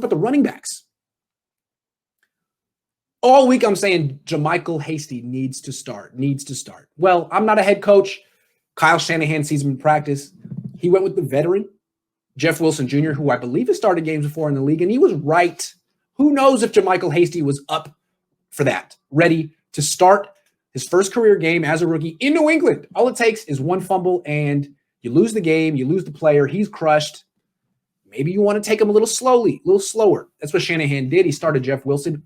about the running backs. All week I'm saying JaMycal Hasty needs to start. Well, I'm not a head coach. Kyle Shanahan sees him in practice. He went with the veteran, Jeff Wilson Jr., who I believe has started games before in the league, and he was right. Who knows if JaMycal Hasty was up for that, ready to start his first career game as a rookie in New England. All it takes is one fumble, and you lose the game, you lose the player, he's crushed. Maybe you want to take him a little slower. That's what Shanahan did. He started Jeff Wilson.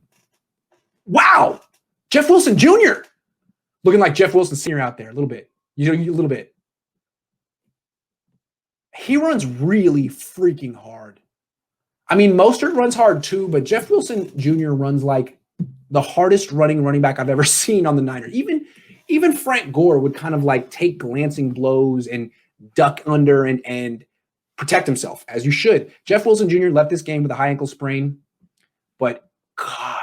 Wow! Jeff Wilson Jr. Looking like Jeff Wilson Sr. out there a little bit. A little bit. He runs really freaking hard. I mean, Mostert runs hard too, but Jeff Wilson Jr. runs like the hardest running back I've ever seen on the Niners. Even Frank Gore would kind of like take glancing blows and duck under and protect himself, as you should. Jeff Wilson Jr. left this game with a high ankle sprain, but God,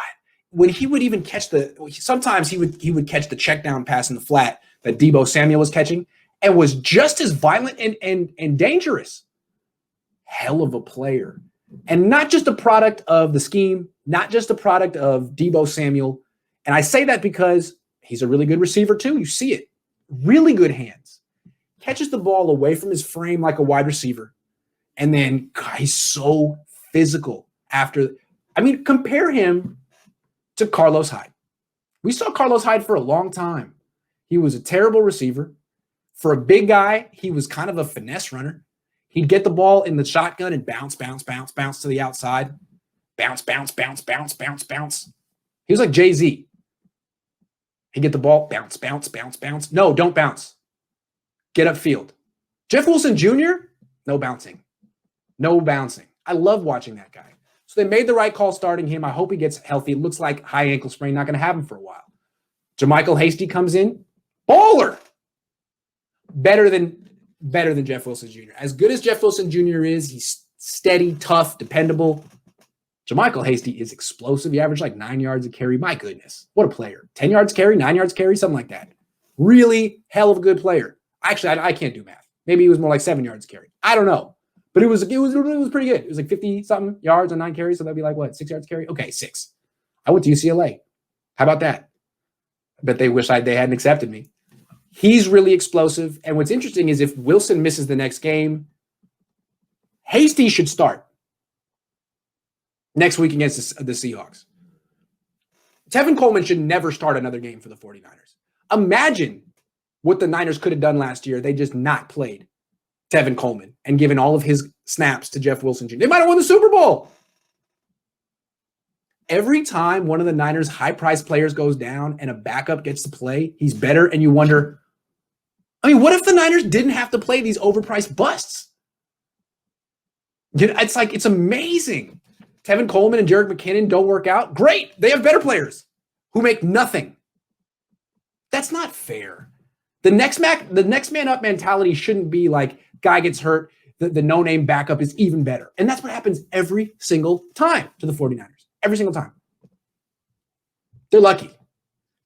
when he would even catch sometimes he would catch the check down pass in the flat that Deebo Samuel was catching and was just as violent and dangerous. Hell of a player. And not just a product of the scheme, not just a product of Deebo Samuel. And I say that because he's a really good receiver too. You see it. Really good hands. Catches the ball away from his frame like a wide receiver. And then, God, he's so physical after. I mean, compare him to Carlos Hyde. We saw Carlos Hyde for a long time. He was a terrible receiver. For a big guy, he was kind of a finesse runner. He'd get the ball in the shotgun and bounce to the outside. Bounce. He was like Jay-Z. He'd get the ball, bounce. No, don't bounce. Get upfield. Jeff Wilson Jr., no bouncing. I love watching that guy. So they made the right call starting him. I hope he gets healthy. It looks like high ankle sprain, not going to have him for a while. JaMycal Hasty comes in. Baller. Better than Jeff Wilson Jr. As good as Jeff Wilson Jr. is, he's steady, tough, dependable. JaMycal Hasty is explosive. He averaged like 9 yards a carry. My goodness. What a player. 10 yards carry, 9 yards carry, something like that. Really hell of a good player. Actually, I can't do math. Maybe he was more like 7 yards a carry. I don't know. But it was pretty good. It was like 50-something yards on 9 carries. So that'd be like, what, 6 yards carry? Okay, 6. I went to UCLA. How about that? I bet they wish they hadn't accepted me. He's really explosive. And what's interesting is if Wilson misses the next game, Hasty should start next week against the Seahawks. Tevin Coleman should never start another game for the 49ers. Imagine what the Niners could have done last year. They just not played Tevin Coleman and given all of his snaps to Jeff Wilson Jr. They might have won the Super Bowl. Every time one of the Niners' high-priced players goes down and a backup gets to play, he's better, and you wonder, I mean, what if the Niners didn't have to play these overpriced busts? It's like, it's amazing. Tevin Coleman and Jerick McKinnon don't work out. Great. They have better players who make nothing. That's not fair. The next man up mentality shouldn't be like, guy gets hurt, the no-name backup is even better. And that's what happens every single time to the 49ers. Every single time. They're lucky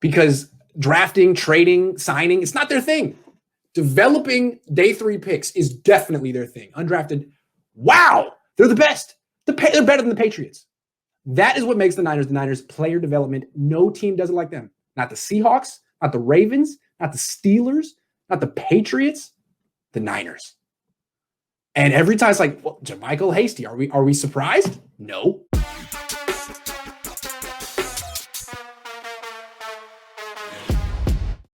because drafting, trading, signing, it's not their thing. Developing day 3 picks is definitely their thing. Undrafted, wow, they're the best. They're better than the Patriots. That is what makes the Niners. Player development. No team does it like them. Not the Seahawks, not the Ravens, not the Steelers, not the Patriots, the Niners. And every time it's like, well, JaMycal Hasty, are we surprised? No.